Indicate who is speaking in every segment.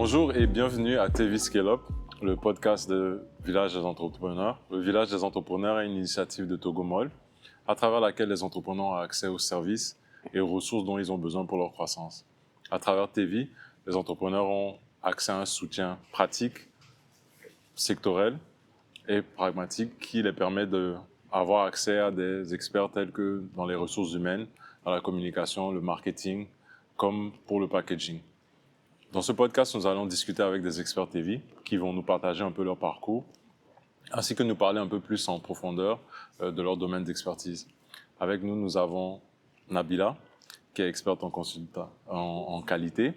Speaker 1: Bonjour et bienvenue à TV Scale Up, le podcast de Village des entrepreneurs. Le Village des entrepreneurs est une initiative de Togomol, à travers laquelle les entrepreneurs ont accès aux services et aux ressources dont ils ont besoin pour leur croissance. À travers TV, les entrepreneurs ont accès à un soutien pratique, sectoriel et pragmatique qui les permet d'avoir accès à des experts tels que dans les ressources humaines, dans la communication, le marketing, comme pour le packaging. Dans ce podcast, nous allons discuter avec des experts TV qui vont nous partager un peu leur parcours, ainsi que nous parler un peu plus en profondeur de leur domaine d'expertise. Avec nous, nous avons Nabila, qui est experte en qualité,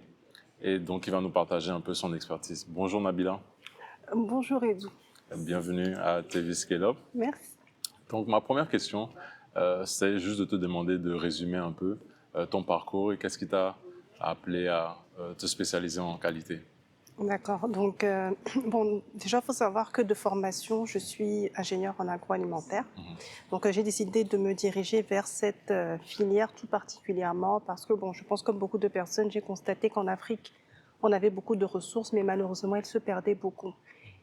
Speaker 1: et donc qui va nous partager un peu son expertise. Bonjour Nabila.
Speaker 2: Bonjour Edou.
Speaker 1: Bienvenue à TV Scale Up.
Speaker 2: Merci.
Speaker 1: Donc ma première question, c'est juste de te demander de résumer un peu ton parcours et qu'est-ce qui t'a appelé à te spécialiser en qualité.
Speaker 2: D'accord. Donc, déjà, il faut savoir que de formation, je suis ingénieure en agroalimentaire. Donc, j'ai décidé de me diriger vers cette filière tout particulièrement parce que, je pense comme beaucoup de personnes, j'ai constaté qu'en Afrique, on avait beaucoup de ressources, mais malheureusement, elles se perdaient beaucoup.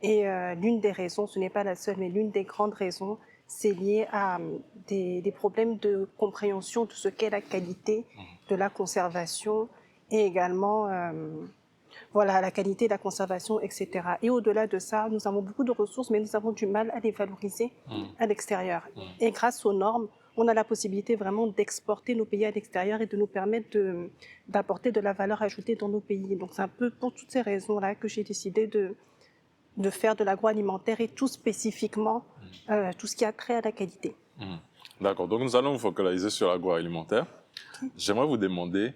Speaker 2: Et l'une des raisons, ce n'est pas la seule, mais l'une des grandes raisons, c'est lié à des problèmes de compréhension de ce qu'est la qualité, de la conservation et également la qualité, la conservation, etc. Et au-delà de ça, nous avons beaucoup de ressources, mais nous avons du mal à les valoriser à l'extérieur. Et grâce aux normes, on a la possibilité vraiment d'exporter nos pays à l'extérieur et de nous permettre d'apporter de la valeur ajoutée dans nos pays. Donc c'est un peu pour toutes ces raisons-là que j'ai décidé de faire de l'agroalimentaire et tout spécifiquement tout ce qui a trait à la qualité.
Speaker 1: D'accord, donc nous allons nous focaliser sur l'agroalimentaire. J'aimerais vous demander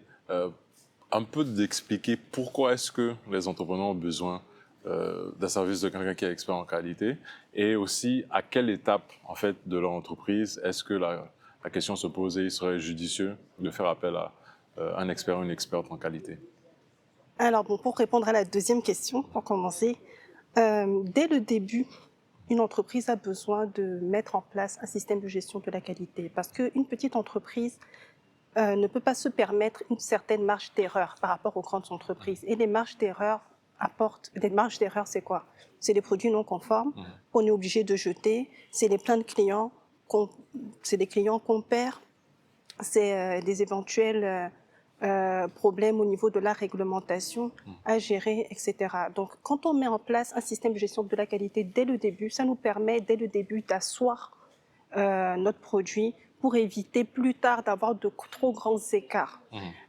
Speaker 1: un peu d'expliquer pourquoi est-ce que les entrepreneurs ont besoin d'un service de quelqu'un qui est expert en qualité et aussi à quelle étape en fait de leur entreprise est-ce que la question se pose et il serait judicieux de faire appel à un expert ou une experte en qualité.
Speaker 2: Alors pour répondre à la deuxième question, pour commencer, dès le début, une entreprise a besoin de mettre en place un système de gestion de la qualité parce qu'une petite entreprise ne peut pas se permettre une certaine marge d'erreur par rapport aux grandes entreprises. Et les marges d'erreur c'est quoi? C'est les produits non conformes qu'on est obligé de jeter, c'est les plaintes de clients, c'est des clients qu'on perd, c'est des éventuels problèmes au niveau de la réglementation à gérer, etc. Donc, quand on met en place un système de gestion de la qualité dès le début, ça nous permet dès le début d'asseoir notre produit pour éviter plus tard d'avoir de trop grands écarts.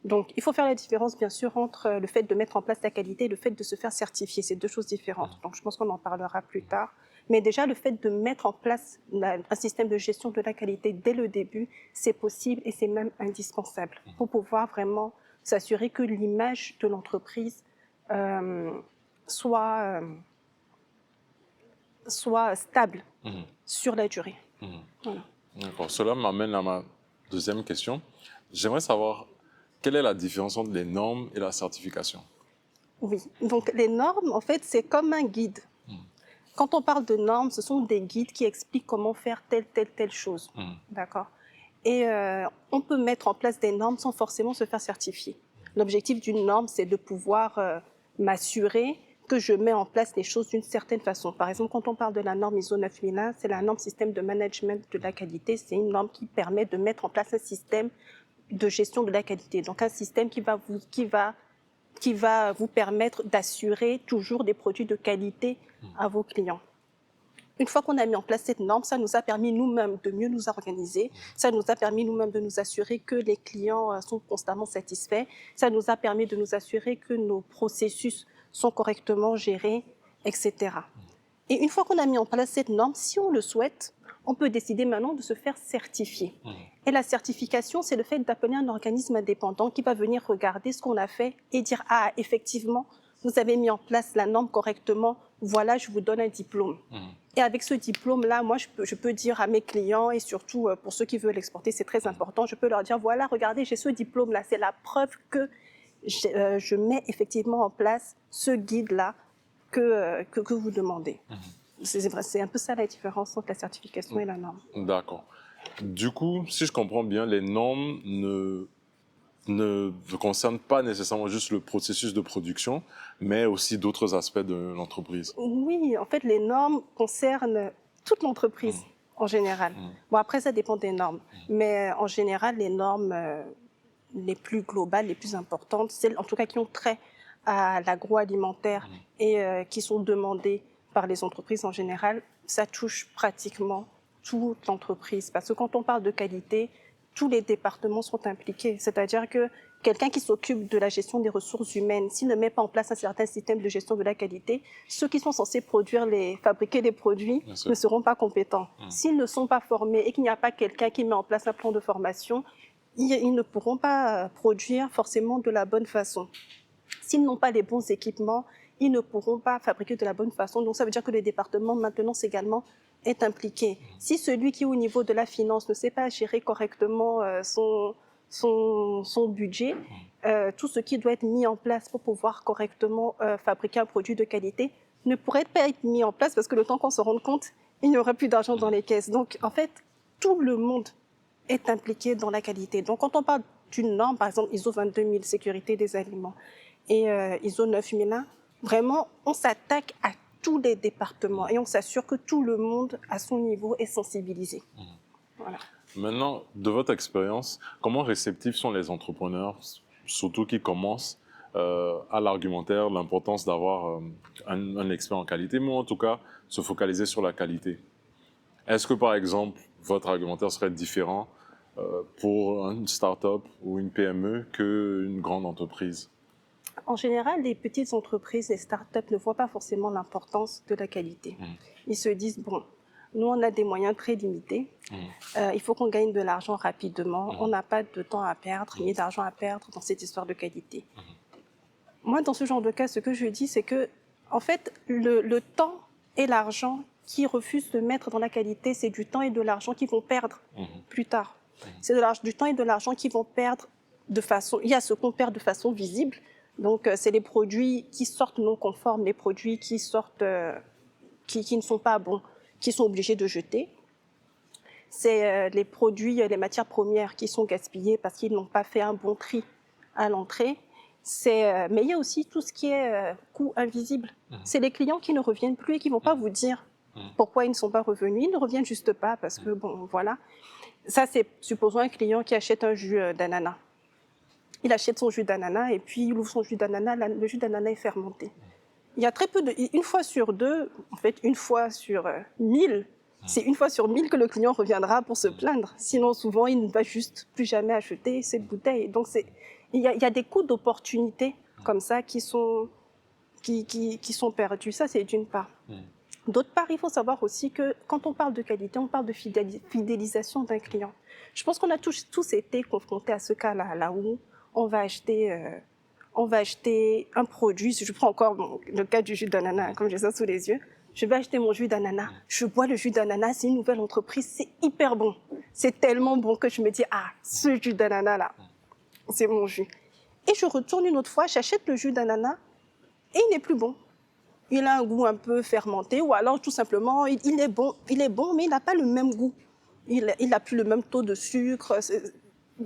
Speaker 2: Donc, il faut faire la différence, bien sûr, entre le fait de mettre en place la qualité et le fait de se faire certifier. C'est deux choses différentes. Donc, je pense qu'on en parlera plus tard. Mais déjà, le fait de mettre en place un système de gestion de la qualité dès le début, c'est possible et c'est même indispensable pour pouvoir vraiment s'assurer que l'image de l'entreprise soit stable sur la durée. Voilà.
Speaker 1: D'accord. Cela m'amène à ma deuxième question. J'aimerais savoir quelle est la différence entre les normes et la certification.
Speaker 2: Oui, donc les normes, en fait, c'est comme un guide. Quand on parle de normes, ce sont des guides qui expliquent comment faire telle chose. D'accord. Et on peut mettre en place des normes sans forcément se faire certifier. L'objectif d'une norme, c'est de pouvoir m'assurer que je mets en place les choses d'une certaine façon. Par exemple, quand on parle de la norme ISO 9001, c'est la norme système de management de la qualité. C'est une norme qui permet de mettre en place un système de gestion de la qualité. Donc un système qui va vous permettre d'assurer toujours des produits de qualité à vos clients. Une fois qu'on a mis en place cette norme, ça nous a permis nous-mêmes de mieux nous organiser, ça nous a permis nous-mêmes de nous assurer que les clients sont constamment satisfaits, ça nous a permis de nous assurer que nos processus sont correctement gérés, etc. Et une fois qu'on a mis en place cette norme, si on le souhaite, on peut décider maintenant de se faire certifier. Et la certification, c'est le fait d'appeler un organisme indépendant qui va venir regarder ce qu'on a fait et dire « Ah, effectivement, vous avez mis en place la norme correctement, voilà, je vous donne un diplôme. » Et avec ce diplôme-là, moi, je peux dire à mes clients, et surtout pour ceux qui veulent l'exporter, c'est très important, je peux leur dire « Voilà, regardez, j'ai ce diplôme-là, c'est la preuve que je mets effectivement en place ce guide-là que vous demandez. » C'est un peu ça la différence entre la certification et la norme.
Speaker 1: D'accord. Du coup, si je comprends bien, les normes ne ne concernent pas nécessairement juste le processus de production, mais aussi d'autres aspects de l'entreprise.
Speaker 2: Oui, en fait, les normes concernent toute l'entreprise en général. Bon, après, ça dépend des normes, mais en général, les normes les plus globales, les plus importantes, celles en tout cas qui ont trait à l'agroalimentaire et qui sont demandées par les entreprises en général, ça touche pratiquement toute l'entreprise. Parce que quand on parle de qualité, tous les départements sont impliqués. C'est-à-dire que quelqu'un qui s'occupe de la gestion des ressources humaines, s'il ne met pas en place un certain système de gestion de la qualité, ceux qui sont censés fabriquer les produits ne seront pas compétents. S'ils ne sont pas formés et qu'il n'y a pas quelqu'un qui met en place un plan de formation, ils ne pourront pas produire forcément de la bonne façon. S'ils n'ont pas les bons équipements, ils ne pourront pas fabriquer de la bonne façon. Donc ça veut dire que le département maintenance également est impliqué. Si celui qui est au niveau de la finance ne sait pas gérer correctement son budget, tout ce qui doit être mis en place pour pouvoir correctement fabriquer un produit de qualité ne pourrait pas être mis en place parce que le temps qu'on se rende compte, il n'y aura plus d'argent dans les caisses. Donc en fait, tout le monde est impliqué dans la qualité. Donc quand on parle d'une norme, par exemple ISO 22000, sécurité des aliments, et ISO 9001, vraiment, on s'attaque à tous les départements et on s'assure que tout le monde, à son niveau, est sensibilisé. Voilà.
Speaker 1: Maintenant, de votre expérience, comment réceptifs sont les entrepreneurs, surtout qui commencent à l'argumentaire, l'importance d'avoir un expert en qualité, mais en tout cas, se focaliser sur la qualité? Est-ce que, par exemple, votre argumentaire serait différent pour une start-up ou une PME qu'une grande entreprise?
Speaker 2: En général, les petites entreprises, les start-up ne voient pas forcément l'importance de la qualité. Ils se disent, bon, nous, on a des moyens très limités. Il faut qu'on gagne de l'argent rapidement. On n'a pas de temps à perdre, ni d'argent à perdre dans cette histoire de qualité. Moi, dans ce genre de cas, ce que je dis, c'est que, en fait, le temps et l'argent qu'ils refusent de mettre dans la qualité, c'est du temps et de l'argent qu'ils vont perdre plus tard. C'est du temps et de l'argent qu'ils vont perdre de façon... Il y a ce qu'on perd de façon visible. Donc, c'est les produits qui sortent non conformes, les produits qui sortent, qui ne sont pas bons, qui sont obligés de jeter. C'est les produits, les matières premières qui sont gaspillées parce qu'ils n'ont pas fait un bon tri à l'entrée. Mais il y a aussi tout ce qui est coût invisible. C'est les clients qui ne reviennent plus et qui ne vont pas vous dire pourquoi ils ne sont pas revenus. Ils ne reviennent juste pas parce que, bon, voilà. Ça, c'est, supposons, un client qui achète un jus d'ananas. Il achète son jus d'ananas et puis il ouvre son jus d'ananas, le jus d'ananas est fermenté. Il y a très peu une fois sur deux, en fait, une fois sur 1000, c'est une fois sur 1000 que le client reviendra pour se plaindre. Sinon, souvent, il ne va juste plus jamais acheter cette bouteille. Donc, il y a des coûts d'opportunité comme ça qui sont perdus. Ça, c'est d'une part. D'autre part, il faut savoir aussi que quand on parle de qualité, on parle de fidélisation d'un client. Je pense qu'on a tous été confrontés à ce cas-là, là où on va acheter un produit. Si je prends encore le cas du jus d'ananas, comme j'ai ça sous les yeux, je vais acheter mon jus d'ananas. Je bois le jus d'ananas, c'est une nouvelle entreprise, c'est hyper bon. C'est tellement bon que je me dis, ah, ce jus d'ananas-là, c'est mon jus. Et je retourne une autre fois, j'achète le jus d'ananas et il n'est plus bon. Il a un goût un peu fermenté ou alors tout simplement, il est bon, mais il n'a pas le même goût. Il n'a plus le même taux de sucre,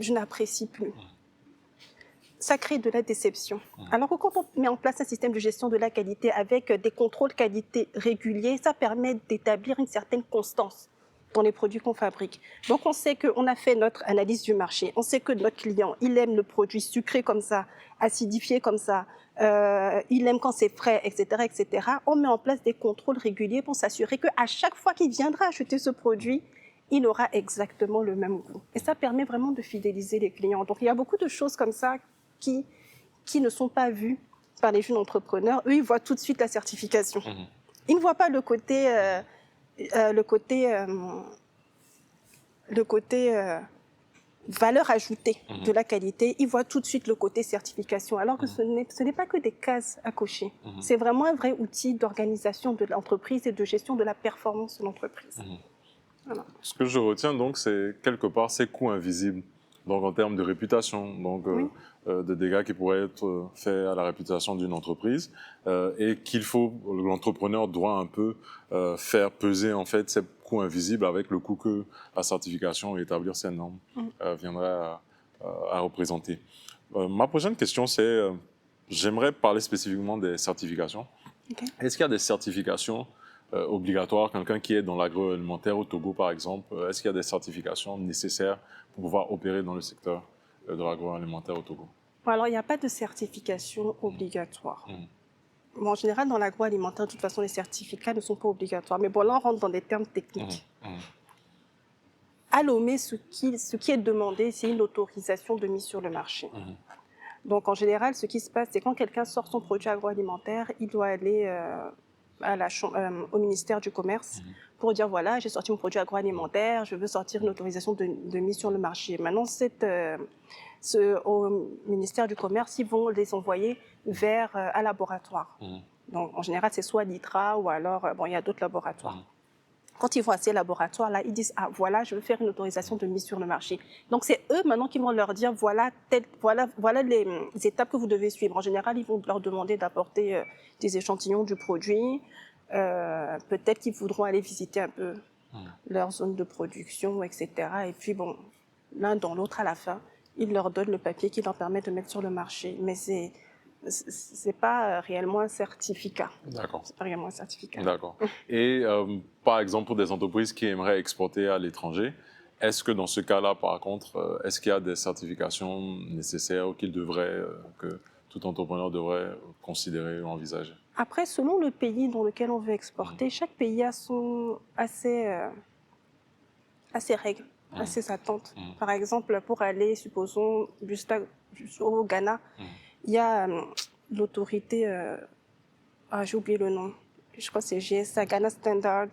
Speaker 2: je n'apprécie plus. Ça crée de la déception. Alors que quand on met en place un système de gestion de la qualité avec des contrôles qualité réguliers, ça permet d'établir une certaine constance dans les produits qu'on fabrique. Donc on sait qu'on a fait notre analyse du marché, on sait que notre client, il aime le produit sucré comme ça, acidifié comme ça, il aime quand c'est frais, etc., etc. On met en place des contrôles réguliers pour s'assurer qu'à chaque fois qu'il viendra acheter ce produit, il aura exactement le même goût. Et ça permet vraiment de fidéliser les clients. Donc il y a beaucoup de choses comme ça qui ne sont pas vues par les jeunes entrepreneurs. Eux, ils voient tout de suite la certification. Ils ne voient pas le côté valeur ajoutée de la qualité. Ils voient tout de suite le côté certification, alors que ce n'est pas que des cases à cocher. C'est vraiment un vrai outil d'organisation de l'entreprise et de gestion de la performance de l'entreprise. Voilà.
Speaker 1: Ce que je retiens donc, c'est quelque part ces coûts invisibles. Donc en termes de réputation, donc de dégâts qui pourraient être faits à la réputation d'une entreprise, et l'entrepreneur doit un peu faire peser en fait ces coûts invisibles avec le coût que la certification et établir ces normes viendrait à représenter. Ma prochaine question, c'est, j'aimerais parler spécifiquement des certifications.
Speaker 2: Okay.
Speaker 1: Est-ce qu'il y a des certifications obligatoires, quelqu'un qui est dans l'agroalimentaire au Togo par exemple, est-ce qu'il y a des certifications nécessaires pour pouvoir opérer dans le secteur de l'agroalimentaire au Togo?
Speaker 2: Alors, il n'y a pas de certification obligatoire. Bon, en général, dans l'agroalimentaire, de toute façon, les certificats ne sont pas obligatoires. Mais bon, là, on rentre dans des termes techniques. À Lomé, ce qui est demandé, c'est une autorisation de mise sur le marché. Donc, en général, ce qui se passe, c'est quand quelqu'un sort son produit agroalimentaire, il doit aller au ministère du Commerce pour dire, voilà, j'ai sorti mon produit agroalimentaire, je veux sortir une autorisation de mise sur le marché. Maintenant, au ministère du Commerce, ils vont les envoyer vers un laboratoire. Donc, en général, c'est soit l'ITRA ou alors, bon, il y a d'autres laboratoires. Quand ils vont à ces laboratoires-là, ils disent, ah, voilà, je veux faire une autorisation de mise sur le marché. Donc, c'est eux maintenant qui vont leur dire, voilà les étapes que vous devez suivre. En général, ils vont leur demander d'apporter des échantillons du produit. Peut-être qu'ils voudront aller visiter un peu leur zone de production, etc. Et puis, bon, l'un dans l'autre, à la fin, ils leur donnent le papier qui leur permet de mettre sur le marché. Mais c'est pas réellement un certificat.
Speaker 1: D'accord.
Speaker 2: C'est pas réellement un certificat.
Speaker 1: D'accord. Et par exemple, pour des entreprises qui aimeraient exporter à l'étranger, est-ce que dans ce cas-là, par contre, est-ce qu'il y a des certifications nécessaires que tout entrepreneur devrait considérer ou envisager?
Speaker 2: Après, selon le pays dans lequel on veut exporter, chaque pays a ses règles, a ses attentes. Par exemple, pour aller, supposons, au Ghana, il y a l'autorité, j'ai oublié le nom, je crois que c'est GSA, Ghana Standard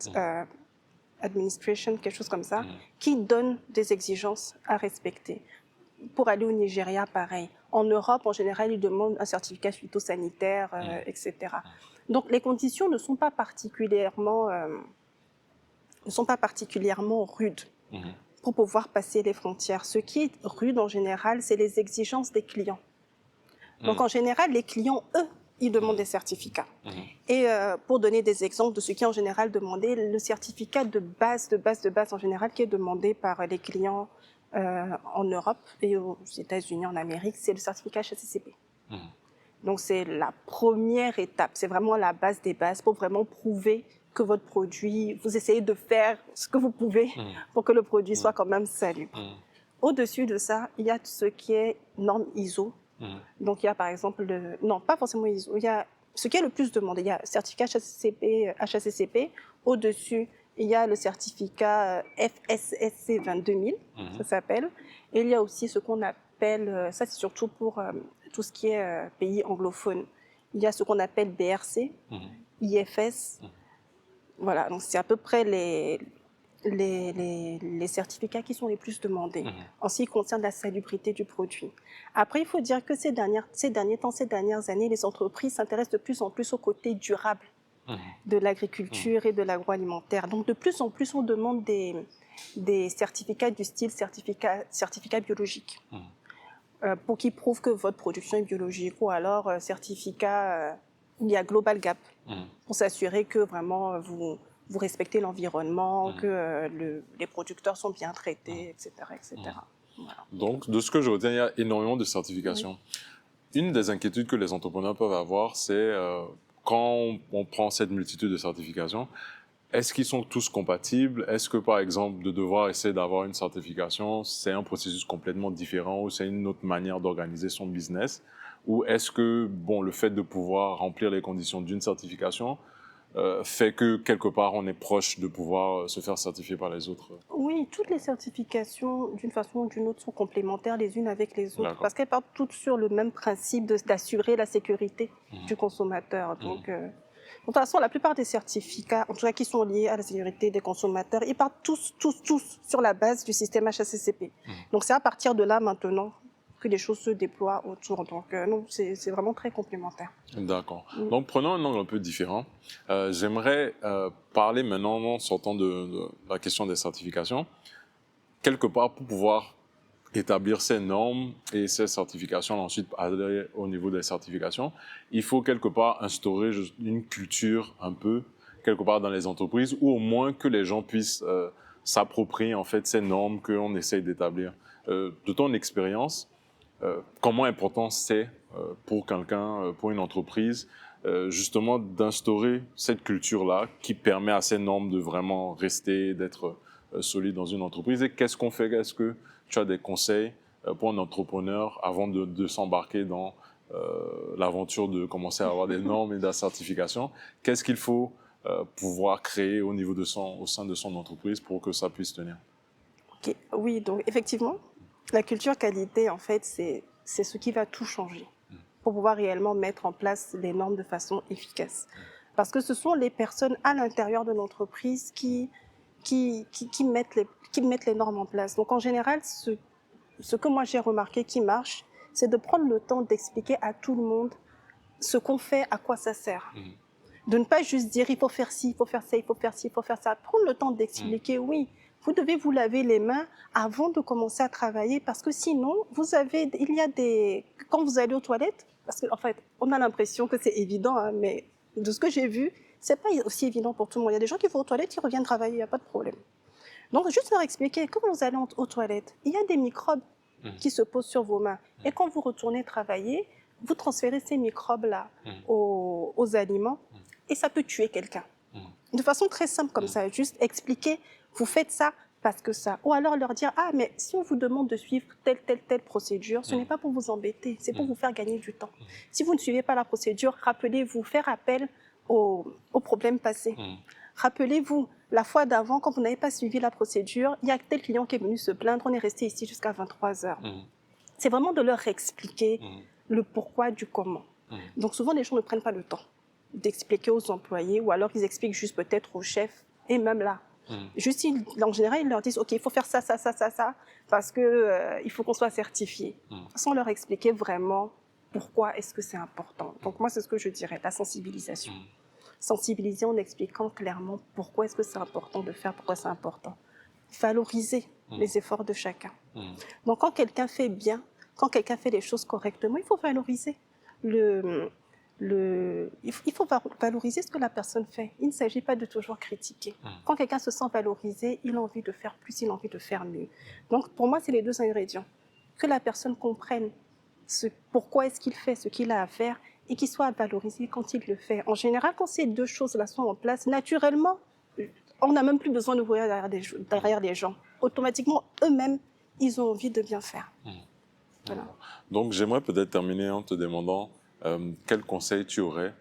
Speaker 2: Administration, quelque chose comme ça, qui donne des exigences à respecter. Pour aller au Nigeria, pareil. En Europe, en général, ils demandent un certificat phytosanitaire, etc. Donc, les conditions ne sont pas particulièrement rudes pour pouvoir passer les frontières. Ce qui est rude, en général, c'est les exigences des clients. Donc, en général, les clients, eux, ils demandent des certificats. Et pour donner des exemples de ce qui est en général demandé, le certificat de base en général qui est demandé par les clients en Europe et aux États-Unis, en Amérique, c'est le certificat HACCP. Donc, c'est la première étape. C'est vraiment la base des bases pour vraiment prouver que votre produit, vous essayez de faire ce que vous pouvez pour que le produit soit quand même salubre. Au-dessus de ça, il y a ce qui est norme ISO. Donc, il y a par exemple, non, pas forcément ISO, il y a ce qui est le plus demandé. Il y a le certificat HACCP. Au-dessus, il y a le certificat FSSC 22000, ça s'appelle. Et il y a aussi ce qu'on appelle, ça c'est surtout pour tout ce qui est pays anglophones. Il y a ce qu'on appelle BRC, IFS. Voilà, donc c'est à peu près les certificats qui sont les plus demandés en ce qui concerne la salubrité du produit. Après, il faut dire que ces dernières années, les entreprises s'intéressent de plus en plus au côté durable de l'agriculture et de l'agroalimentaire. Donc, de plus en plus, on demande des certificats du style certificat biologique pour qu'ils prouvent que votre production est biologique, ou alors certificat, il y a Global Gap pour s'assurer que vraiment vous respectez l'environnement, que les producteurs sont bien traités, etc. etc. Voilà.
Speaker 1: Donc, de ce que je retiens, il y a énormément de certifications. Une des inquiétudes que les entrepreneurs peuvent avoir, c'est quand on prend cette multitude de certifications, est-ce qu'ils sont tous compatibles? Est-ce que, par exemple, de devoir essayer d'avoir une certification, c'est un processus complètement différent ou c'est une autre manière d'organiser son business? Ou est-ce que, bon, le fait de pouvoir remplir les conditions d'une certification fait que, quelque part, on est proche de pouvoir se faire certifier par les autres?
Speaker 2: Oui, toutes les certifications, d'une façon ou d'une autre, sont complémentaires les unes avec les autres, parce qu'elles partent toutes sur le même principe d'assurer la sécurité du consommateur. Donc, de toute façon, la plupart des certificats, en tout cas qui sont liés à la sécurité des consommateurs, ils partent tous sur la base du système HACCP. Donc, c'est à partir de là, maintenant, que les choses se déploient autour. Donc, non, c'est vraiment très complémentaire.
Speaker 1: D'accord. Donc, prenons un angle un peu différent. J'aimerais parler maintenant, en sortant de la question des certifications, quelque part pour pouvoir établir ces normes et ces certifications, ensuite aller au niveau des certifications, il faut quelque part instaurer une culture un peu, quelque part dans les entreprises, ou au moins que les gens puissent s'approprier en fait ces normes qu'on essaye d'établir. de ton expérience, comment important c'est pour quelqu'un, pour une entreprise, justement d'instaurer cette culture-là qui permet à ces normes de vraiment rester, d'être solide dans une entreprise. Et qu'est-ce qu'on fait? Est-ce que tu as des conseils pour un entrepreneur avant de s'embarquer dans l'aventure de commencer à avoir des normes et de la certification? Qu'est-ce qu'il faut pouvoir créer au niveau au sein de son entreprise pour que ça puisse tenir?
Speaker 2: Okay. Oui, donc effectivement, la culture qualité, en fait, c'est ce qui va tout changer pour pouvoir réellement mettre en place les normes de façon efficace. Parce que ce sont les personnes à l'intérieur de l'entreprise qui mettent les normes en place. Donc en général, ce que moi j'ai remarqué qui marche, c'est de prendre le temps d'expliquer à tout le monde ce qu'on fait, à quoi ça sert. De ne pas juste dire il faut faire ci, il faut faire ça, il faut faire ci, il faut faire ça. Prendre le temps d'expliquer, oui, vous devez vous laver les mains avant de commencer à travailler parce que sinon, quand vous allez aux toilettes, parce qu'en fait, on a l'impression que c'est évident, hein, mais de ce que j'ai vu, c'est pas aussi évident pour tout le monde. Il y a des gens qui vont aux toilettes, ils reviennent travailler, il n'y a pas de problème. Donc, juste leur expliquer, quand vous allez aux toilettes, il y a des microbes qui se posent sur vos mains. Et quand vous retournez travailler, vous transférez ces microbes-là aux aliments et ça peut tuer quelqu'un. De façon très simple comme ça, juste expliquer, vous faites ça parce que ça. Ou alors leur dire, ah, mais si on vous demande de suivre telle procédure, ce n'est pas pour vous embêter, c'est pour vous faire gagner du temps. Si vous ne suivez pas la procédure, rappelez-vous, faire appel aux problèmes passés. Rappelez-vous, la fois d'avant, quand vous n'avez pas suivi la procédure, il y a tel client qui est venu se plaindre, on est resté ici jusqu'à 23 heures. C'est vraiment de leur expliquer le pourquoi du comment. Donc souvent, les gens ne prennent pas le temps d'expliquer aux employés ou alors ils expliquent juste peut-être au chef et même là. Juste, en général, ils leur disent, OK, il faut faire ça, parce qu'il faut qu'on soit certifié. Sans leur expliquer vraiment pourquoi est-ce que c'est important. Donc moi, c'est ce que je dirais, la sensibilisation. Sensibiliser en expliquant clairement pourquoi est-ce que c'est important de faire, pourquoi c'est important. Valoriser les efforts de chacun. Donc quand quelqu'un fait bien, quand quelqu'un fait les choses correctement, il faut valoriser il faut valoriser ce que la personne fait. Il ne s'agit pas de toujours critiquer. Quand quelqu'un se sent valorisé, il a envie de faire plus, il a envie de faire mieux. Donc pour moi, c'est les deux ingrédients. Que la personne comprenne pourquoi est-ce qu'il fait ce qu'il a à faire et qu'il soit valorisé quand il le fait. En général, quand ces deux choses-là sont en place, naturellement, on n'a même plus besoin de courir derrière des gens. Automatiquement, eux-mêmes, ils ont envie de bien faire. Voilà.
Speaker 1: Donc j'aimerais peut-être terminer en te demandant quel conseil tu aurais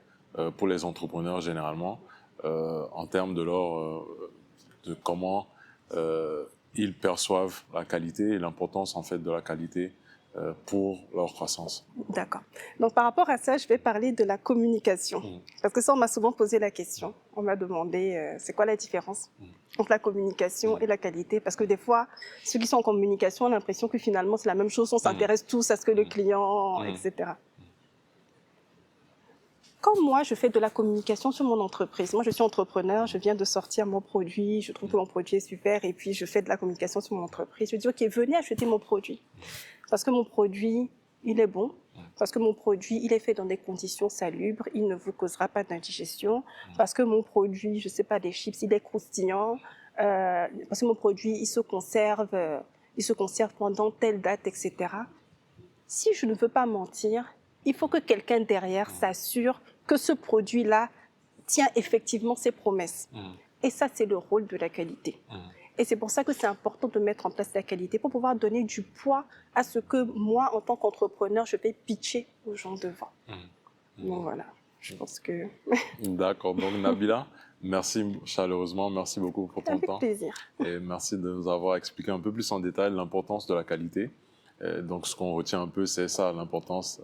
Speaker 1: pour les entrepreneurs généralement en termes de comment ils perçoivent la qualité et l'importance en fait de la qualité pour leur croissance.
Speaker 2: D'accord. Donc par rapport à ça, je vais parler de la communication. Parce que ça, on m'a souvent posé la question. On m'a demandé c'est quoi la différence entre la communication et la qualité. Parce que des fois, ceux qui sont en communication ont l'impression que finalement c'est la même chose, on s'intéresse tous à ce que le client, etc. Quand moi, je fais de la communication sur mon entreprise, moi je suis entrepreneur, je viens de sortir mon produit, je trouve que mon produit est super et puis je fais de la communication sur mon entreprise. Je dis, OK, venez acheter mon produit. Parce que mon produit, il est bon. Parce que mon produit, il est fait dans des conditions salubres, il ne vous causera pas d'indigestion. Parce que mon produit, je ne sais pas, des chips, il est croustillant. Parce que mon produit, il se conserve pendant telle date, etc. Si je ne veux pas mentir, il faut que quelqu'un derrière s'assure que ce produit-là tient effectivement ses promesses. Et ça, c'est le rôle de la qualité. Et c'est pour ça que c'est important de mettre en place la qualité pour pouvoir donner du poids à ce que moi, en tant qu'entrepreneur, je vais pitcher aux gens devant. Donc voilà, je pense que...
Speaker 1: D'accord. Donc Nabila, merci chaleureusement, merci beaucoup pour ton temps.
Speaker 2: Avec plaisir.
Speaker 1: Et merci de nous avoir expliqué un peu plus en détail l'importance de la qualité. Donc ce qu'on retient un peu, c'est ça, l'importance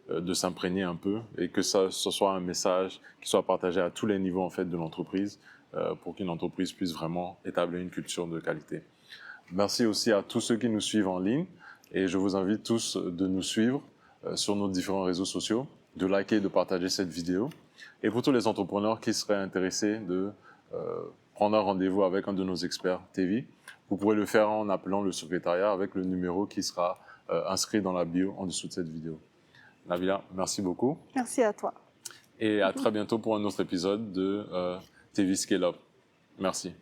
Speaker 1: de s'imprégner un peu et que ce soit un message qui soit partagé à tous les niveaux en fait de l'entreprise pour qu'une entreprise puisse vraiment établir une culture de qualité. Merci aussi à tous ceux qui nous suivent en ligne et je vous invite tous de nous suivre sur nos différents réseaux sociaux, de liker et de partager cette vidéo. Et pour tous les entrepreneurs qui seraient intéressés de prendre un rendez-vous avec un de nos experts TV, vous pourrez le faire en appelant le secrétariat avec le numéro qui sera inscrit dans la bio en dessous de cette vidéo. Nabila, merci beaucoup.
Speaker 2: Merci à toi.
Speaker 1: Et à très bientôt pour un autre épisode de TV Scale Up. Merci.